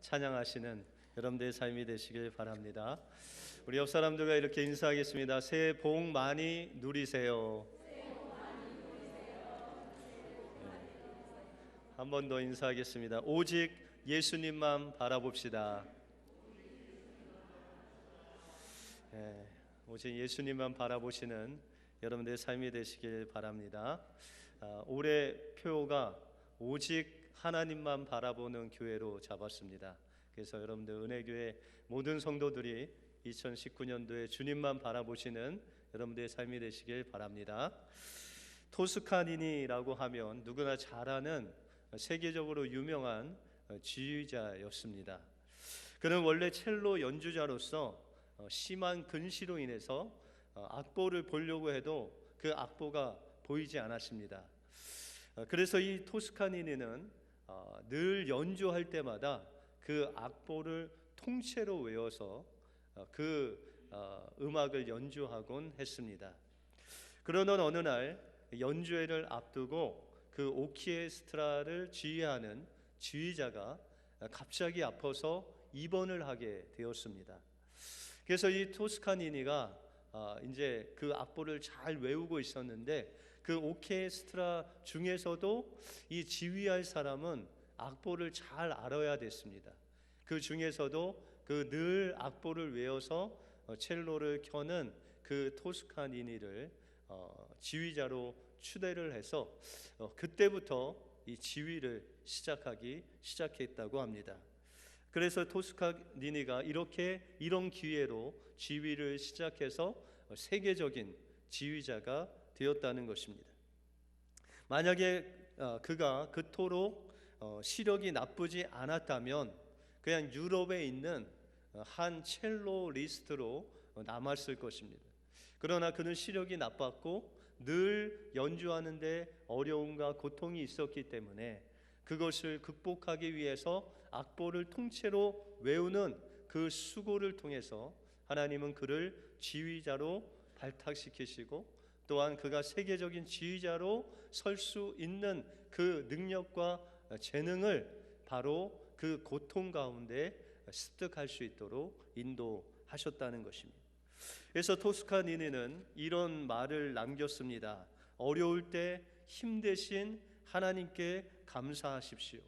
찬양하시는 여러분들의 삶이 되시길 바랍니다. 우리 옆 사람들과 이렇게 인사하겠습니다. 새해 복 많이 누리세요. 한 번 더 인사하겠습니다. 오직 예수님만 바라봅시다. 오직 예수님만 바라보시는 여러분들의 삶이 되시길 바랍니다. 올해 표가 오직 하나님만 바라보는 교회로 잡았습니다. 그래서 여러분들 은혜교회 모든 성도들이 2019년도에 주님만 바라보시는 여러분들의 삶이 되시길 바랍니다. 토스카니니라고 하면 누구나 잘 아는 세계적으로 유명한 지휘자였습니다. 그는 원래 첼로 연주자로서 심한 근시로 인해서 악보를 보려고 해도 그 악보가 보이지 않았습니다. 그래서 이 토스카니니는 늘 연주할 때마다 그 악보를 통째로 외워서 그 음악을 연주하곤 했습니다. 그러던 어느 날 연주회를 앞두고 그 오케스트라를 지휘하는 지휘자가 갑자기 아파서 입원을 하게 되었습니다. 그래서 이 토스카니니가 이제 그 악보를 잘 외우고 있었는데 그 오케스트라 중에서도 이 지휘할 사람은 악보를 잘 알아야 됐습니다. 그 중에서도 그 늘 악보를 외워서 첼로를 켜는 그 토스카니니를 지휘자로 추대를 해서 그때부터 이 지휘를 시작했다고 합니다. 그래서 토스카니니가 이런 기회로 지휘를 시작해서 세계적인 지휘자가 되었다는 것입니다. 만약에 그가 그토록 시력이 나쁘지 않았다면 그냥 유럽에 있는 한 첼로리스트로 남았을 것입니다. 그러나 그는 시력이 나빴고 늘 연주하는데 어려움과 고통이 있었기 때문에 그것을 극복하기 위해서 악보를 통째로 외우는 그 수고를 통해서 하나님은 그를 지휘자로 발탁시키시고 또한 그가 세계적인 지휘자로 설 수 있는 그 능력과 재능을 바로 그 고통 가운데 습득할 수 있도록 인도하셨다는 것입니다. 그래서 토스카니니는 이런 말을 남겼습니다. 어려울 때 힘대신 하나님께 감사하십시오.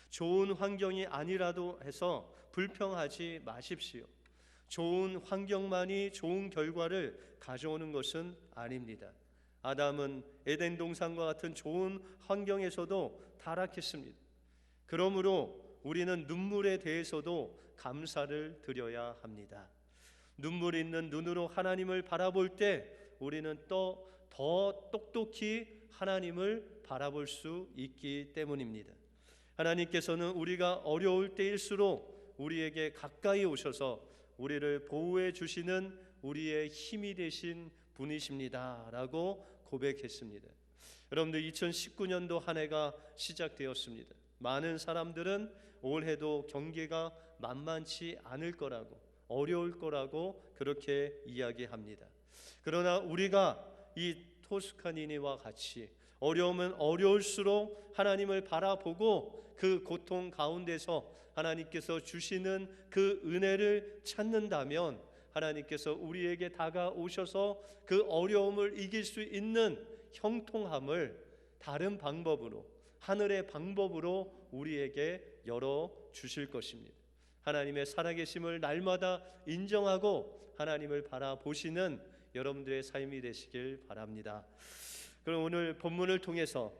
좋은 환경이 아니라도 해서 불평하지 마십시오. 좋은 환경만이 좋은 결과를 가져오는 것은 아닙니다. 아담은 에덴 동산과 같은 좋은 환경에서도 타락했습니다. 그러므로 우리는 눈물에 대해서도 감사를 드려야 합니다. 눈물 있는 눈으로 하나님을 바라볼 때 우리는 더 똑똑히 하나님을 바라볼 수 있기 때문입니다. 하나님께서는 우리가 어려울 때일수록 우리에게 가까이 오셔서 우리를 보호해 주시는 우리의 힘이 되신 분이십니다 라고 고백했습니다. 여러분들 2019년도 한 해가 시작되었습니다. 많은 사람들은 올해도 경기가 만만치 않을 거라고 어려울 거라고 그렇게 이야기합니다. 그러나 우리가 이 토스카니니와 같이 어려우면 어려울수록 하나님을 바라보고 그 고통 가운데서 하나님께서 주시는 그 은혜를 찾는다면 하나님께서 우리에게 다가오셔서 그 어려움을 이길 수 있는 형통함을 다른 방법으로 하늘의 방법으로 우리에게 열어 주실 것입니다. 하나님의 살아계심을 날마다 인정하고 하나님을 바라보시는 여러분들의 삶이 되시길 바랍니다. 그럼 오늘 본문을 통해서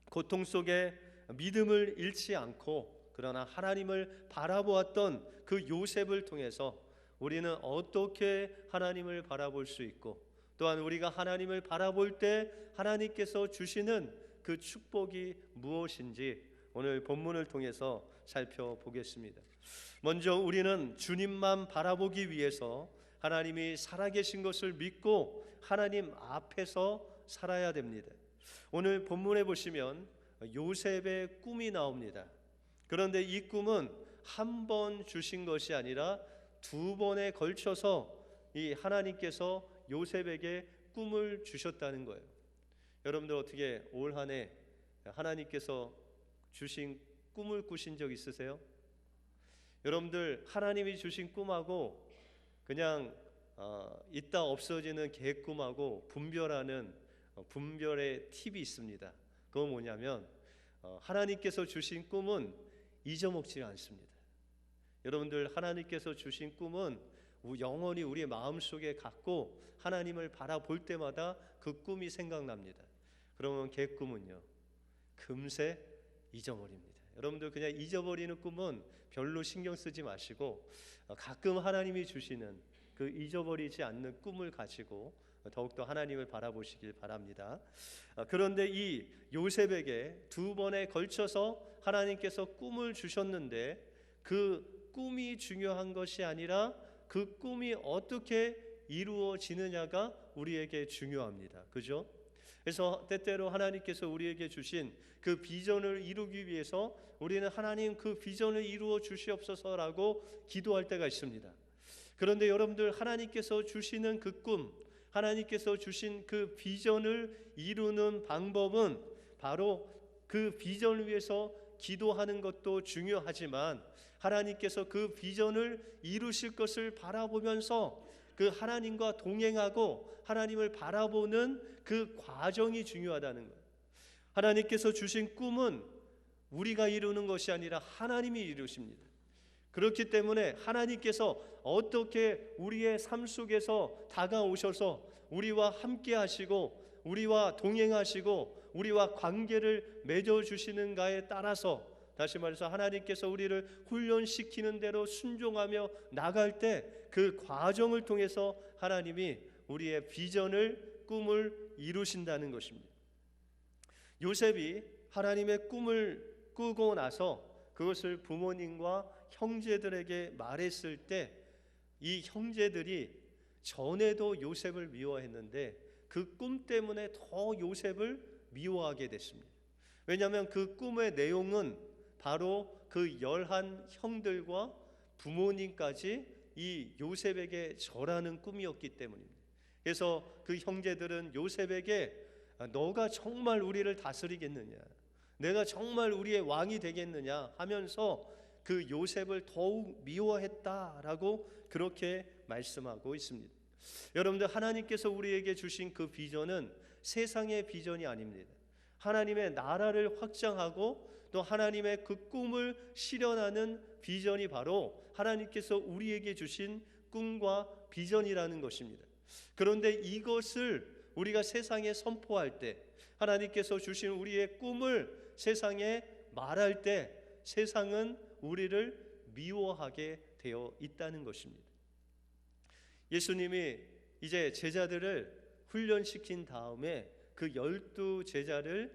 고통 속에 믿음을 잃지 않고 그러나 하나님을 바라보았던 그 요셉을 통해서 우리는 어떻게 하나님을 바라볼 수 있고 또한 우리가 하나님을 바라볼 때 하나님께서 주시는 그 축복이 무엇인지 오늘 본문을 통해서 살펴보겠습니다. 먼저 우리는 주님만 바라보기 위해서 하나님이 살아계신 것을 믿고 하나님 앞에서 살아야 됩니다. 오늘 본문에 보시면 요셉의 꿈이 나옵니다. 그런데 이 꿈은 한 번 주신 것이 아니라 두 번에 걸쳐서 이 하나님께서 요셉에게 꿈을 주셨다는 거예요. 여러분들 어떻게 올 한 해 하나님께서 주신 꿈을 꾸신 적 있으세요? 여러분들 하나님이 주신 꿈하고 그냥 있다 없어지는 개꿈하고 분별하는 분별의 팁이 있습니다. 그건 뭐냐면 하나님께서 주신 꿈은 잊어먹지 않습니다. 여러분들 하나님께서 주신 꿈은 영원히 우리의 마음속에 갖고 하나님을 바라볼 때마다 그 꿈이 생각납니다. 그러면 개꿈은요 금세 잊어버립니다. 여러분들 그냥 잊어버리는 꿈은 별로 신경 쓰지 마시고 가끔 하나님이 주시는 그 잊어버리지 않는 꿈을 가지고 더욱더 하나님을 바라보시길 바랍니다. 그런데 이 요셉에게 두 번에 걸쳐서 하나님께서 꿈을 주셨는데 그 꿈이 중요한 것이 아니라 그 꿈이 어떻게 이루어지느냐가 우리에게 중요합니다. 그죠? 그래서 때때로 하나님께서 우리에게 주신 그 비전을 이루기 위해서 우리는 하나님 그 비전을 이루어 주시옵소서라고 기도할 때가 있습니다. 그런데 여러분들 하나님께서 주시는 그 꿈, 하나님께서 주신 그 비전을 이루는 방법은 바로 그 비전을 위해서 기도하는 것도 중요하지만 하나님께서 그 비전을 이루실 것을 바라보면서 그 하나님과 동행하고 하나님을 바라보는 그 과정이 중요하다는 거예요. 하나님께서 주신 꿈은 우리가 이루는 것이 아니라 하나님이 이루십니다. 그렇기 때문에 하나님께서 어떻게 우리의 삶 속에서 다가오셔서 우리와 함께 하시고 우리와 동행하시고 우리와 관계를 맺어주시는가에 따라서, 다시 말해서 하나님께서 우리를 훈련시키는 대로 순종하며 나갈 때 그 과정을 통해서 하나님이 우리의 비전을 꿈을 이루신다는 것입니다. 요셉이 하나님의 꿈을 꾸고 나서 그것을 부모님과 형제들에게 말했을 때 이 형제들이 전에도 요셉을 미워했는데 그 꿈 때문에 더 요셉을 미워하게 됐습니다. 왜냐하면 그 꿈의 내용은 바로 그 11 형들과 부모님까지 이 요셉에게 절하는 꿈이었기 때문입니다. 그래서 그 형제들은 요셉에게 너가 정말 우리를 다스리겠느냐, 내가 정말 우리의 왕이 되겠느냐 하면서 그 요셉을 더욱 미워했다라고 그렇게 말씀하고 있습니다. 여러분들 하나님께서 우리에게 주신 그 비전은 세상의 비전이 아닙니다. 하나님의 나라를 확장하고 또 하나님의 그 꿈을 실현하는 비전이 바로 하나님께서 우리에게 주신 꿈과 비전이라는 것입니다. 그런데 이것을 우리가 세상에 선포할 때, 하나님께서 주신 우리의 꿈을 세상에 말할 때 세상은 우리를 미워하게 되어 있다는 것입니다. 예수님이 이제 제자들을 훈련시킨 다음에 그 12 제자를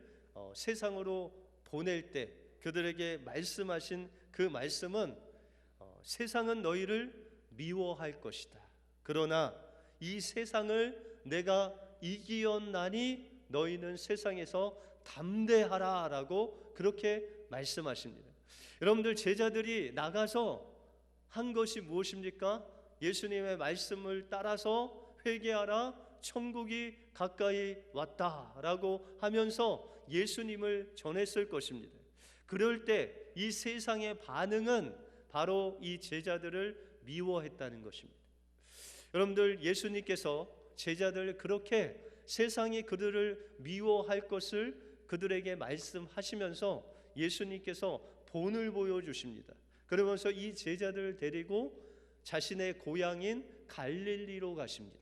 세상으로 보낼 때 그들에게 말씀하신 그 말씀은 세상은 너희를 미워할 것이다. 그러나 이 세상을 내가 이기었나니 너희는 세상에서 담대하라 라고 그렇게 말씀하십니다. 여러분들 제자들이 나가서 한 것이 무엇입니까? 예수님의 말씀을 따라서 회개하라, 천국이 가까이 왔다라고 하면서 예수님을 전했을 것입니다. 그럴 때 이 세상의 반응은 바로 이 제자들을 미워했다는 것입니다. 여러분들 예수님께서 제자들 그렇게 세상이 그들을 미워할 것을 그들에게 말씀하시면서 예수님께서 본을 보여주십니다. 그러면서 이 제자들을 데리고 자신의 고향인 갈릴리로 가십니다.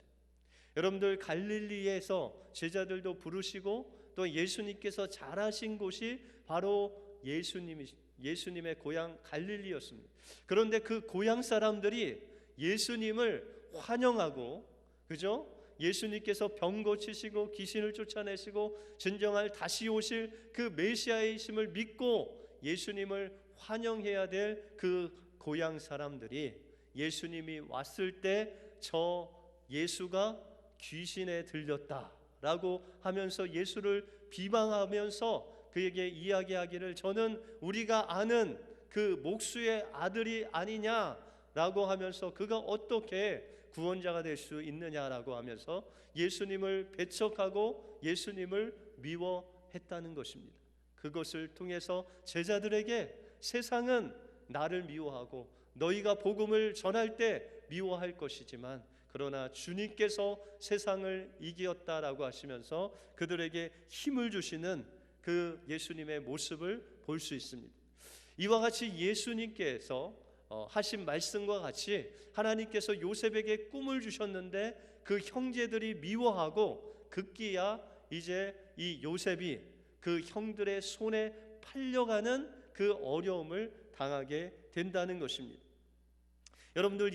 여러분들 갈릴리에서 제자들도 부르시고 또 예수님께서 자라신 곳이 바로 예수님의 고향 갈릴리였습니다. 그런데 그 고향 사람들이 예수님을 환영하고, 그죠? 예수님께서 병 고치시고 귀신을 쫓아내시고 진정할 다시 오실 그 메시아이심을 믿고 예수님을 환영해야 될 그 고향 사람들이 예수님이 왔을 때 저 예수가 귀신에 들렸다라고 하면서 예수를 비방하면서 그에게 이야기하기를 저는 우리가 아는 그 목수의 아들이 아니냐라고 하면서 그가 어떻게 구원자가 될 수 있느냐라고 하면서 예수님을 배척하고 예수님을 미워했다는 것입니다. 그것을 통해서 제자들에게 세상은 나를 미워하고 너희가 복음을 전할 때 미워할 것이지만 그러나 주님께서 세상을 이기었다라고 하시면서 그들에게 힘을 주시는 그 예수님의 모습을 볼 수 있습니다. 이와 같이 예수님께서 하신 말씀과 같이 하나님께서 요셉에게 꿈을 주셨는데 그 형제들이 미워하고 급기야 이제 이 요셉이 그 형들의 손에 팔려가는 그 어려움을 당하게 된다는 것입니다. 여러분들,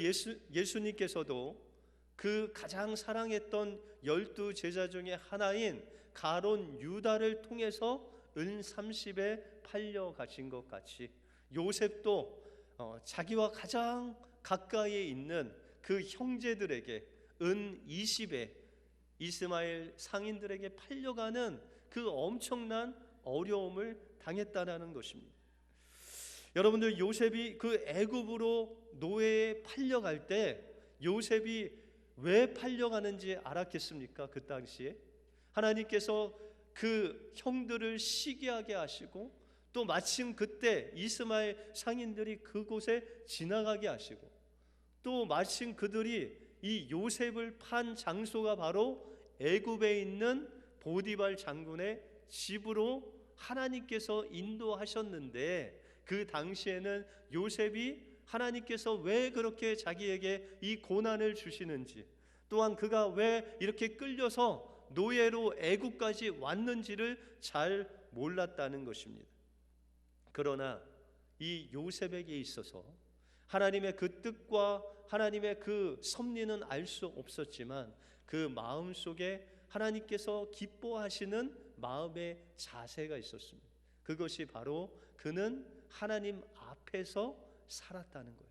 예수님께서도 그 가장 사랑했던 12 제자 중에 하나인 가론 유다를 통해서 은 30에 팔려 가신 것 같이 요셉도 자기와 가장 가까이에 있는 그 형제들에게 은 20에 이스마엘 상인들에게 팔려가는 그 엄청난 어려움을 당했다라는 것입니다. 여러분들, 요셉이 그 애굽으로 노예에 팔려갈 때 요셉이 왜 팔려가는지 알았겠습니까? 그 당시에 하나님께서 그 형들을 시기하게 하시고 또 마침 그때 이스마엘 상인들이 그곳에 지나가게 하시고 또 마침 그들이 이 요셉을 판 장소가 바로 애굽에 있는 보디발 장군의 집으로 하나님께서 인도하셨는데 그 당시에는 요셉이 하나님께서 왜 그렇게 자기에게 이 고난을 주시는지 또한 그가 왜 이렇게 끌려서 노예로 애굽까지 왔는지를 잘 몰랐다는 것입니다. 그러나 이 요셉에게 있어서 하나님의 그 뜻과 하나님의 그 섭리는 알 수 없었지만 그 마음속에 하나님께서 기뻐하시는 마음의 자세가 있었습니다. 그것이 바로 그는 하나님 앞에서 살았다는 거예요.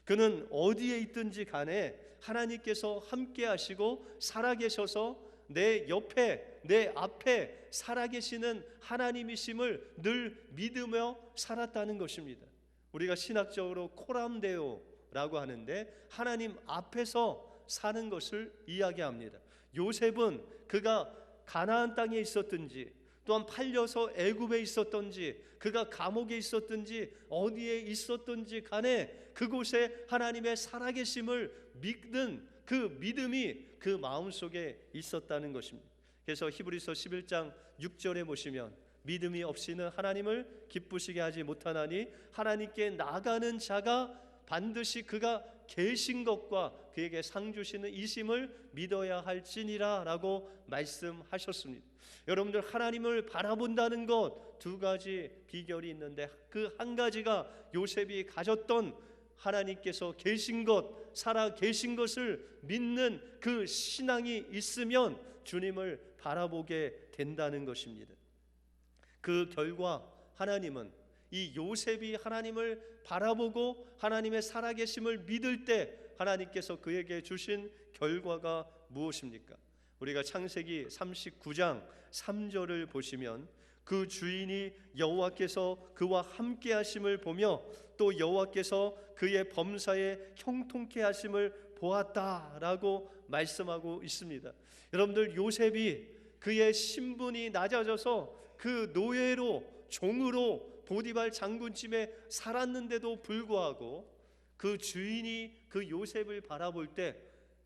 그는 어디에 있든지 간에 하나님께서 함께 하시고 살아계셔서 내 옆에 내 앞에 살아계시는 하나님이심을 늘 믿으며 살았다는 것입니다. 우리가 신학적으로 코람데오라고 하는데 하나님 앞에서 사는 것을 이야기합니다. 요셉은 그가 가나안 땅에 있었든지 또한 팔려서 애굽에 있었든지 그가 감옥에 있었든지 어디에 있었든지 간에 그곳에 하나님의 살아계심을 믿는 그 믿음이 그 마음속에 있었다는 것입니다. 그래서 히브리서 11장 6절에 보시면 믿음이 없이는 하나님을 기쁘시게 하지 못하나니 하나님께 나가는 자가 반드시 그가 계신 것과 그에게 상 주시는 이심을 믿어야 할지니라 라고 말씀하셨습니다. 여러분들, 하나님을 바라본다는 것 두 가지 비결이 있는데 그 한 가지가 요셉이 가졌던 하나님께서 계신 것, 살아 계신 것을 믿는 그 신앙이 있으면 주님을 바라보게 된다는 것입니다. 그 결과 하나님은 이 요셉이 하나님을 바라보고 하나님의 살아계심을 믿을 때 하나님께서 그에게 주신 결과가 무엇입니까? 우리가 창세기 39장 3절을 보시면 그 주인이 여호와께서 그와 함께 하심을 보며 또 여호와께서 그의 범사에 형통케 하심을 보았다라고 말씀하고 있습니다. 여러분들, 요셉이 그의 신분이 낮아져서 그 노예로 종으로 보디발 장군집에 살았는데도 불구하고 그 주인이 그 요셉을 바라볼 때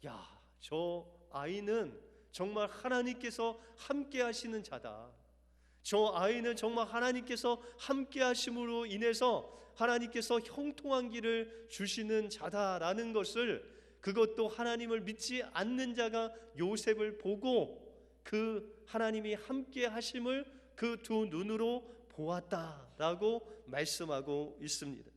야, 저 아이는 정말 하나님께서 함께 하시는 자다. 저 아이는 정말 하나님께서 함께 하심으로 인해서 하나님께서 형통한 길을 주시는 자다라는 것을, 그것도 하나님을 믿지 않는 자가 요셉을 보고 그 하나님이 함께 하심을 그 두 눈으로 보았다라고 말씀하고 있습니다.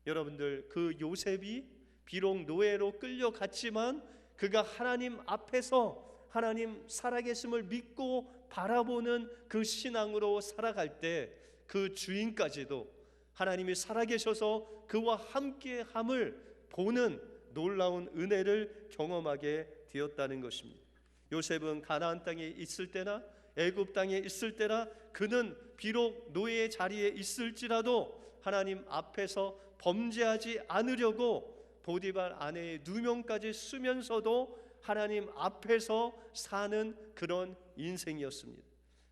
여러분들, 그 요셉이 비록 노예로 끌려갔지만 그가 하나님 앞에서 하나님 살아계심을 믿고 바라보는 그 신앙으로 살아갈 때 그 주인까지도 하나님이 살아계셔서 그와 함께함을 보는 놀라운 은혜를 경험하게 되었다는 것입니다. 요셉은 가나안 땅에 있을 때나 애굽 땅에 있을 때나 그는 비록 노예의 자리에 있을지라도 하나님 앞에서 범죄하지 않으려고 보디발 아내의 누명까지 쓰면서도 하나님 앞에서 사는 그런 인생이었습니다.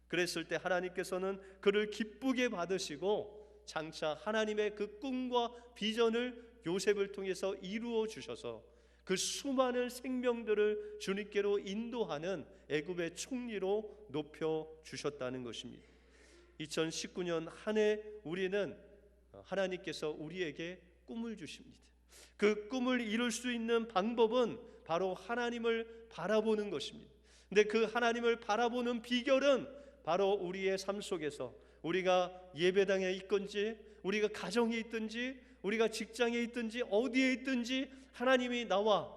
그랬을 때 하나님께서는 그를 기쁘게 받으시고 장차 하나님의 그 꿈과 비전을 요셉을 통해서 이루어 주셔서 그 수많은 생명들을 주님께로 인도하는 애굽의 총리로 높여 주셨다는 것입니다. 2019년 한 해 우리는 하나님께서 우리에게 꿈을 주십니다. 그 꿈을 이룰 수 있는 방법은 바로 하나님을 바라보는 것입니다. 근데 그 하나님을 바라보는 비결은 바로 우리의 삶 속에서 우리가 예배당에 있건지 우리가 가정에 있든지 우리가 직장에 있든지 어디에 있든지 하나님이 나와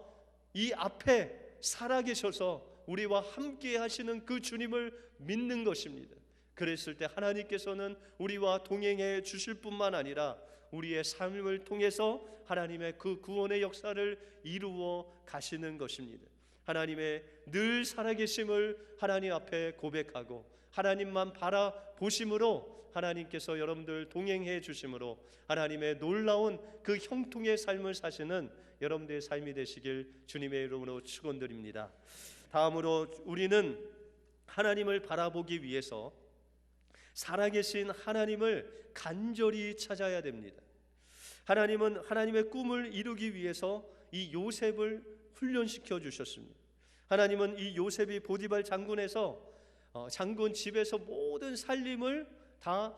이 앞에 살아계셔서 우리와 함께 하시는 그 주님을 믿는 것입니다. 그랬을 때 하나님께서는 우리와 동행해 주실 뿐만 아니라 우리의 삶을 통해서 하나님의 그 구원의 역사를 이루어 가시는 것입니다. 하나님의 늘 살아계심을 하나님 앞에 고백하고 하나님만 바라보심으로 하나님께서 여러분들 동행해 주심으로 하나님의 놀라운 그 형통의 삶을 사시는 여러분들의 삶이 되시길 주님의 이름으로 축원드립니다. 다음으로 우리는 하나님을 바라보기 위해서 살아계신 하나님을 간절히 찾아야 됩니다. 하나님은 하나님의 꿈을 이루기 위해서 이 요셉을 훈련시켜 주셨습니다. 하나님은 이 요셉이 보디발 장군에서 장군 집에서 모든 살림을 다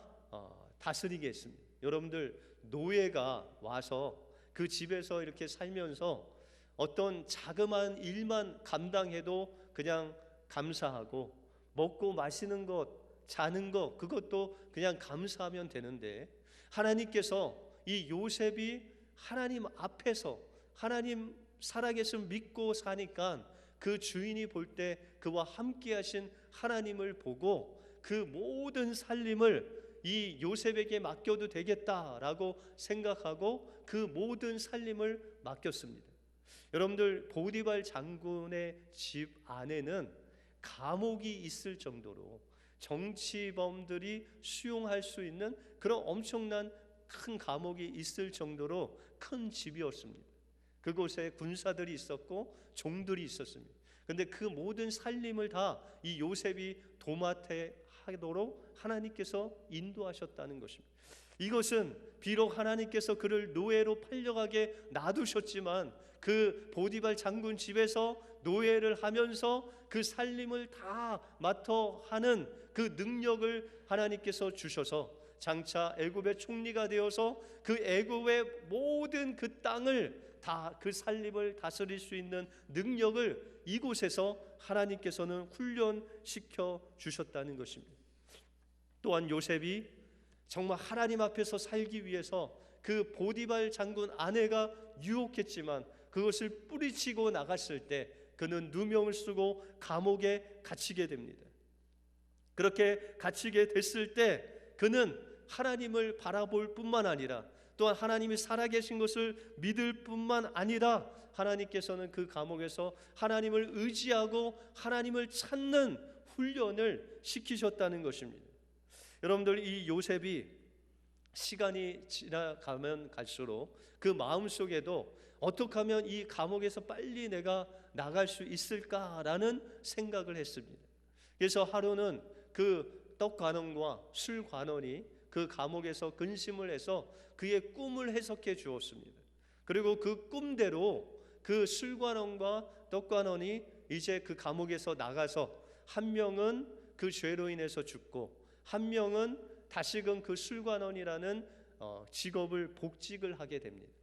다스리게 했습니다. 여러분들 노예가 와서 그 집에서 이렇게 살면서 어떤 자그마한 일만 감당해도 그냥 감사하고 먹고 마시는 것, 자는 것 그것도 그냥 감사하면 되는데 하나님께서 이 요셉이 하나님 앞에서 하나님 살아계신 믿고 사니까 그 주인이 볼 때 그와 함께 하신 하나님을 보고 그 모든 살림을 이 요셉에게 맡겨도 되겠다라고 생각하고 그 모든 살림을 맡겼습니다. 여러분들 보디발 장군의 집 안에는 감옥이 있을 정도로 정치범들이 수용할 수 있는 그런 엄청난 큰 감옥이 있을 정도로 큰 집이었습니다. 그곳에 군사들이 있었고 종들이 있었습니다. 그런데 그 모든 살림을 다 이 요셉이 도맡아하도록 하나님께서 인도하셨다는 것입니다. 이것은 비록 하나님께서 그를 노예로 팔려가게 놔두셨지만 그 보디발 장군 집에서 노예를 하면서 그 살림을 다 맡아 하는 그 능력을 하나님께서 주셔서 장차 애굽의 총리가 되어서 그 애굽의 모든 그 땅을 다 그 살림을 다스릴 수 있는 능력을 이곳에서 하나님께서는 훈련시켜 주셨다는 것입니다. 또한 요셉이 정말 하나님 앞에서 살기 위해서 그 보디발 장군 아내가 유혹했지만 그것을 뿌리치고 나갔을 때 그는 누명을 쓰고 감옥에 갇히게 됩니다. 그렇게 갇히게 됐을 때 그는 하나님을 바라볼 뿐만 아니라 또한 하나님이 살아계신 것을 믿을 뿐만 아니라 하나님께서는 그 감옥에서 하나님을 의지하고 하나님을 찾는 훈련을 시키셨다는 것입니다. 여러분들 이 요셉이 시간이 지나가면 갈수록 그 마음속에도 어떻게 하면 이 감옥에서 빨리 내가 나갈 수 있을까라는 생각을 했습니다. 그래서 하루는 그 떡관원과 술관원이 그 감옥에서 근심을 해서 그의 꿈을 해석해 주었습니다. 그리고 그 꿈대로 그 술관원과 떡관원이 이제 그 감옥에서 나가서 한 명은 그 죄로 인해서 죽고 한 명은 다시금 그 술관원이라는 직업을 복직을 하게 됩니다.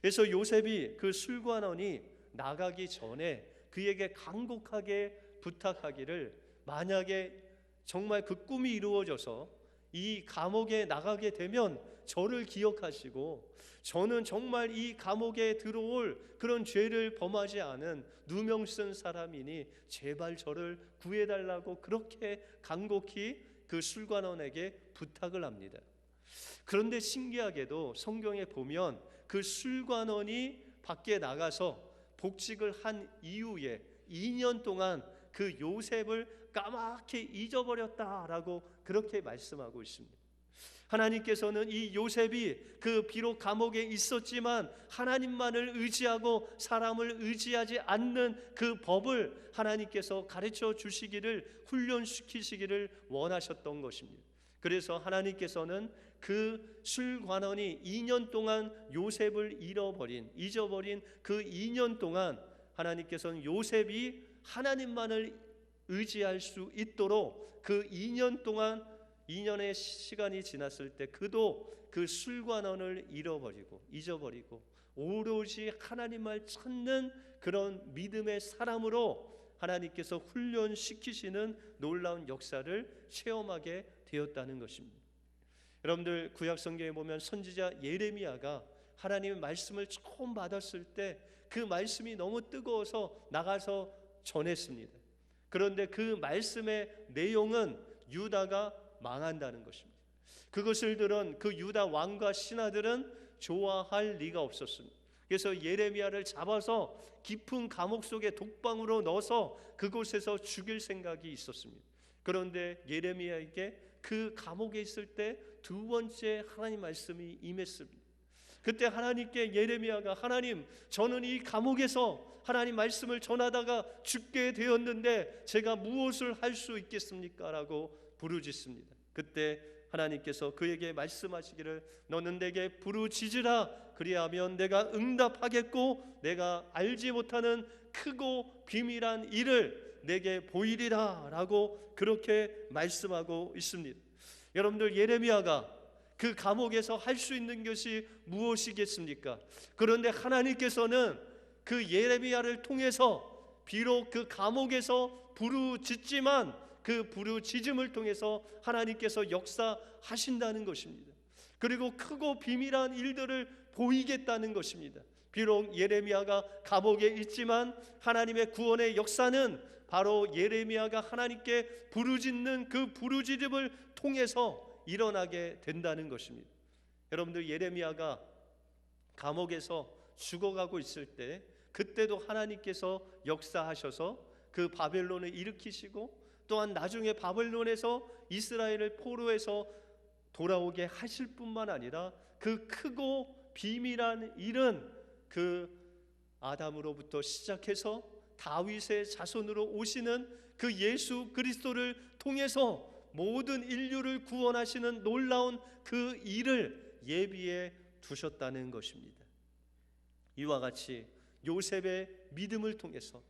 그래서 요셉이 그 술관원이 나가기 전에 그에게 간곡하게 부탁하기를 만약에 정말 그 꿈이 이루어져서 이 감옥에 나가게 되면 저를 기억하시고 저는 정말 이 감옥에 들어올 그런 죄를 범하지 않은 누명 쓴 사람이니 제발 저를 구해달라고 그렇게 간곡히 그 술관원에게 부탁을 합니다. 그런데 신기하게도 성경에 보면 그 술관원이 밖에 나가서 복직을 한 이후에 2년 동안 그 요셉을 까맣게 잊어버렸다라고 그렇게 말씀하고 있습니다. 하나님께서는 이 요셉이 그 비록 감옥에 있었지만 하나님만을 의지하고 사람을 의지하지 않는 그 법을 하나님께서 가르쳐 주시기를 훈련시키시기를 원하셨던 것입니다. 그래서 하나님께서는 그 술관원이 2년 동안 요셉을 잊어버린 그 2년 동안 하나님께서는 요셉이 하나님만을 의지할 수 있도록 그 2년 동안 2년의 시간이 지났을 때 그도 그 술관원을 잊어버리고 오로지 하나님을 찾는 그런 믿음의 사람으로 하나님께서 훈련시키시는 놀라운 역사를 체험하게 되었다는 것입니다. 여러분들 구약 성경에 보면 선지자 예레미야가 하나님의 말씀을 처음 받았을 때 그 말씀이 너무 뜨거워서 나가서 전했습니다. 그런데 그 말씀의 내용은 유다가 망한다는 것입니다. 그것을 들은 그 유다 왕과 신하들은 좋아할 리가 없었습니다. 그래서 예레미야를 잡아서 깊은 감옥 속에 독방으로 넣어서 그곳에서 죽일 생각이 있었습니다. 그런데 예레미야에게 그 감옥에 있을 때 두 번째 하나님 말씀이 임했습니다. 그때 하나님께 예레미야가 하나님, 저는 이 감옥에서 하나님 말씀을 전하다가 죽게 되었는데 제가 무엇을 할 수 있겠습니까? 라고 부르짖습니다. 그때 하나님께서 그에게 말씀하시기를 너는 내게 부르짖으라. 그리하면 내가 응답하겠고 내가 알지 못하는 크고 비밀한 일을 내게 보이리라 라고 그렇게 말씀하고 있습니다. 여러분들, 예레미야가 그 감옥에서 할 수 있는 것이 무엇이겠습니까? 그런데 하나님께서는 그 예레미야를 통해서 비록 그 감옥에서 부르짖지만 그 부르짖음을 통해서 하나님께서 역사하신다는 것입니다. 그리고 크고 비밀한 일들을 보이겠다는 것입니다. 비록 예레미야가 감옥에 있지만 하나님의 구원의 역사는 바로 예레미야가 하나님께 부르짖는 그 부르짖음을 통해서 일어나게 된다는 것입니다. 여러분들, 예레미야가 감옥에서 죽어가고 있을 때 그때도 하나님께서 역사하셔서 그 바벨론을 일으키시고 또한 나중에 바벨론에서 이스라엘을 포로해서 돌아오게 하실 뿐만 아니라 그 크고 비밀한 일은 그 아담으로부터 시작해서 다윗의 자손으로 오시는 그 예수 그리스도를 통해서 모든 인류를 구원하시는 놀라운 그 일을 예비해 두셨다는 것입니다. 이와 같이 요셉의 믿음을 통해서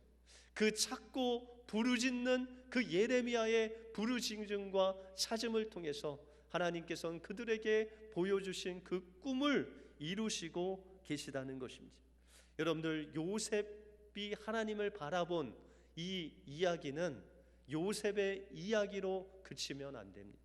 그 찾고 부르짖는 그 예레미야의 부르짖음과 찾음을 통해서 하나님께서는 그들에게 보여주신 그 꿈을 이루시고 계시다는 것입니다. 여러분들, 요셉이 하나님을 바라본 이 이야기는 요셉의 이야기로 그치면 안 됩니다.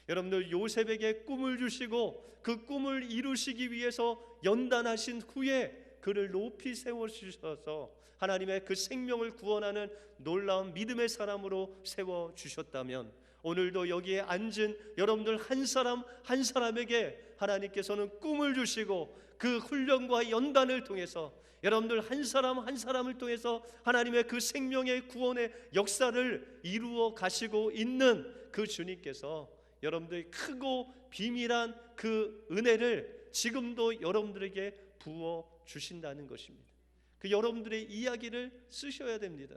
여러분들, 요셉에게 꿈을 주시고 그 꿈을 이루시기 위해서 연단하신 후에 그를 높이 세워주셔서 하나님의 그 생명을 구원하는 놀라운 믿음의 사람으로 세워주셨다면 오늘도 여기에 앉은 여러분들 한 사람 한 사람에게 하나님께서는 꿈을 주시고 그 훈련과 연단을 통해서 여러분들 한 사람 한 사람을 통해서 하나님의 그 생명의 구원의 역사를 이루어 가시고 있는 그 주님께서 여러분들이 크고 비밀한 그 은혜를 지금도 여러분들에게 부어 주신다는 것입니다. 그 여러분들의 이야기를 쓰셔야 됩니다.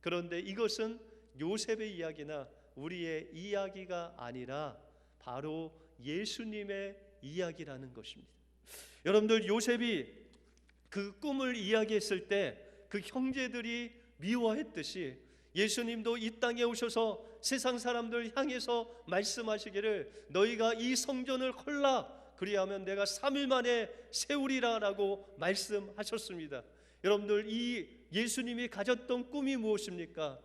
그런데 이것은 요셉의 이야기나 우리의 이야기가 아니라 바로 예수님의 이야기라는 것입니다. 여러분들, 요셉이 그 꿈을 이야기했을 때 그 형제들이 미워했듯이 예수님도 이 땅에 오셔서 세상 사람들 향해서 말씀하시기를 너희가 이 성전을 헐라 그리하면 내가 3일 만에 세우리라 라고 말씀하셨습니다. 여러분들, 이 예수님이 가졌던 꿈이 무엇입니까?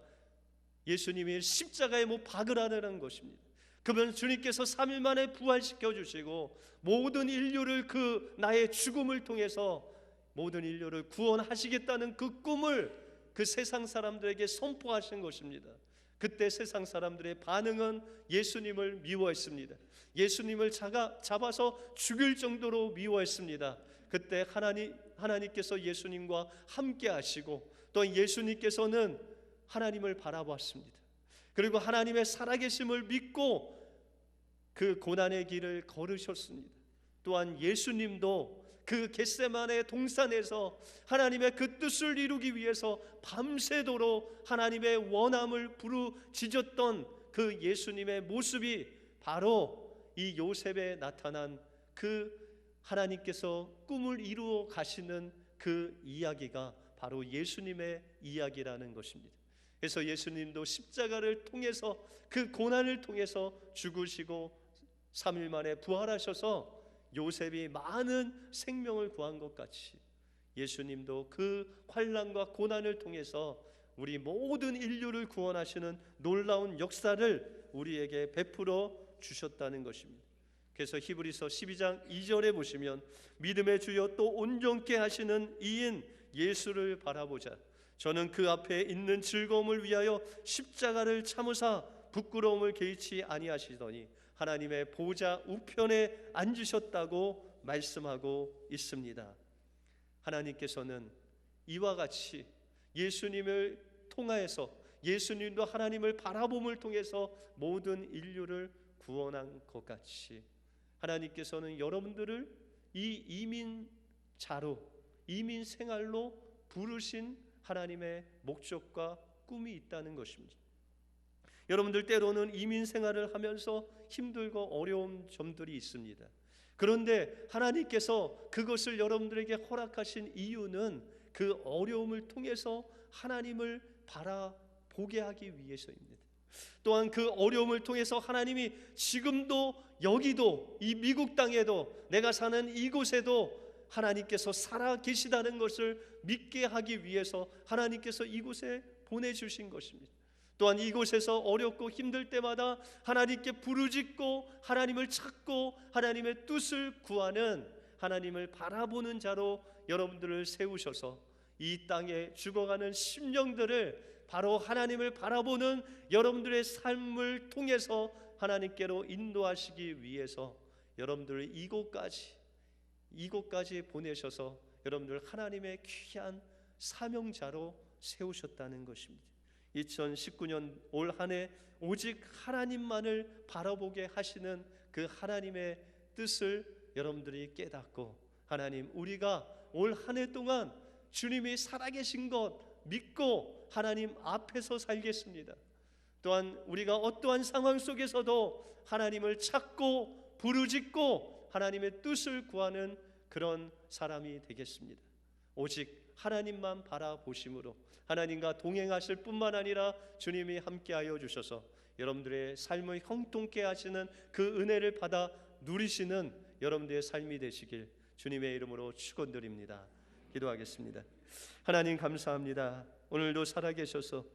예수님이 십자가에 못 박으라는 것입니다. 그러면 주님께서 3일 만에 부활시켜 주시고 모든 인류를 그 나의 죽음을 통해서 모든 인류를 구원하시겠다는 그 꿈을 그 세상 사람들에게 선포하신 것입니다. 그때 세상 사람들의 반응은 예수님을 미워했습니다. 예수님을 잡아서 죽일 정도로 미워했습니다. 그때 하나님께서 예수님과 함께 하시고 또 예수님께서는 하나님을 바라봤습니다. 그리고 하나님의 살아계심을 믿고 그 고난의 길을 걸으셨습니다. 또한 예수님도 그 겟세마네 동산에서 하나님의 그 뜻을 이루기 위해서 밤새도록 하나님의 원함을 부르짖었던 그 예수님의 모습이 바로 이 요셉에 나타난 그 하나님께서 꿈을 이루어 가시는 그 이야기가 바로 예수님의 이야기라는 것입니다. 그래서 예수님도 십자가를 통해서, 그 고난을 통해서 죽으시고 3일 만에 부활하셔서 요셉이 많은 생명을 구한 것 같이 예수님도 그 환난과 고난을 통해서 우리 모든 인류를 구원하시는 놀라운 역사를 우리에게 베풀어 주셨다는 것입니다. 그래서 히브리서 12장 2절에 보시면 믿음의 주여 또 온전케 하시는 이인 예수를 바라보자. 저는 그 앞에 있는 즐거움을 위하여 십자가를 참으사 부끄러움을 개의치 아니하시더니 하나님의 보좌 우편에 앉으셨다고 말씀하고 있습니다. 하나님께서는 이와 같이 예수님을 통하여서, 예수님도 하나님을 바라봄을 통해서 모든 인류를 구원한 것 같이 하나님께서는 여러분들을 이 이민자로, 이민 생활로 부르신 하나님의 목적과 꿈이 있다는 것입니다. 여러분들 때로는 이민 생활을 하면서 힘들고 어려운 점들이 있습니다. 그런데 하나님께서 그것을 여러분들에게 허락하신 이유는 그 어려움을 통해서 하나님을 바라보게 하기 위해서입니다. 또한 그 어려움을 통해서 하나님이 지금도 여기도, 이 미국 땅에도, 내가 사는 이곳에도 하나님께서 살아 계시다는 것을 믿게 하기 위해서 하나님께서 이곳에 보내주신 것입니다. 또한 이곳에서 어렵고 힘들 때마다 하나님께 부르짖고 하나님을 찾고 하나님의 뜻을 구하는, 하나님을 바라보는 자로 여러분들을 세우셔서 이 땅에 죽어가는 심령들을 바로 하나님을 바라보는 여러분들의 삶을 통해서 하나님께로 인도하시기 위해서 여러분들을 이곳까지 보내셔서 여러분들 하나님의 귀한 사명자로 세우셨다는 것입니다. 2019년 올 한 해 오직 하나님만을 바라보게 하시는 그 하나님의 뜻을 여러분들이 깨닫고, 하나님, 우리가 올 한 해 동안 주님이 살아계신 것 믿고 하나님 앞에서 살겠습니다. 또한 우리가 어떠한 상황 속에서도 하나님을 찾고 부르짖고 하나님의 뜻을 구하는 그런 사람이 되겠습니다. 오직 하나님만 바라보심으로 하나님과 동행하실 뿐만 아니라 주님이 함께하여 주셔서 여러분들의 삶을 형통케 하시는 그 은혜를 받아 누리시는 여러분들의 삶이 되시길 주님의 이름으로 축원드립니다. 기도하겠습니다. 하나님 감사합니다. 오늘도 살아계셔서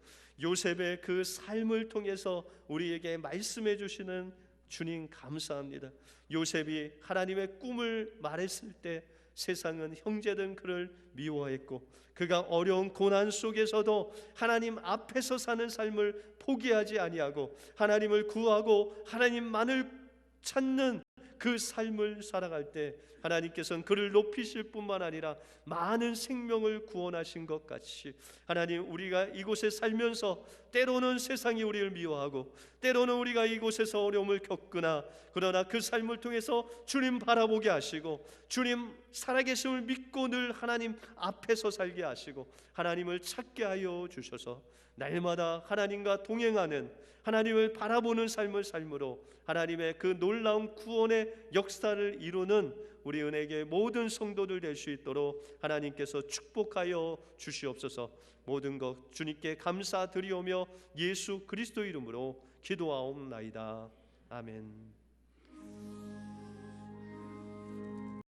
요셉의 그 삶을 통해서 우리에게 말씀해 주시는 주님 감사합니다. 요셉이 하나님의 꿈을 말했을 때 세상은 형제든 그를 미워했고, 그가 어려운 고난 속에서도 하나님 앞에서 사는 삶을 포기하지 아니하고 하나님을 구하고 하나님만을 찾는 그 삶을 살아갈 때 하나님께서는 그를 높이실 뿐만 아니라 많은 생명을 구원하신 것 같이, 하나님, 우리가 이곳에 살면서 때로는 세상이 우리를 미워하고 때로는 우리가 이곳에서 어려움을 겪으나, 그러나 그 삶을 통해서 주님 바라보게 하시고 주님 살아계심을 믿고 늘 하나님 앞에서 살게 하시고 하나님을 찾게 하여 주셔서 날마다 하나님과 동행하는, 하나님을 바라보는 삶을 삶으로 하나님의 그 놀라운 구원의 역사를 이루는 우리 은혜의 모든 성도들 될 수 있도록 하나님께서 축복하여 주시옵소서. 모든 것 주님께 감사드리오며 예수 그리스도 이름으로 기도하옵나이다. 아멘.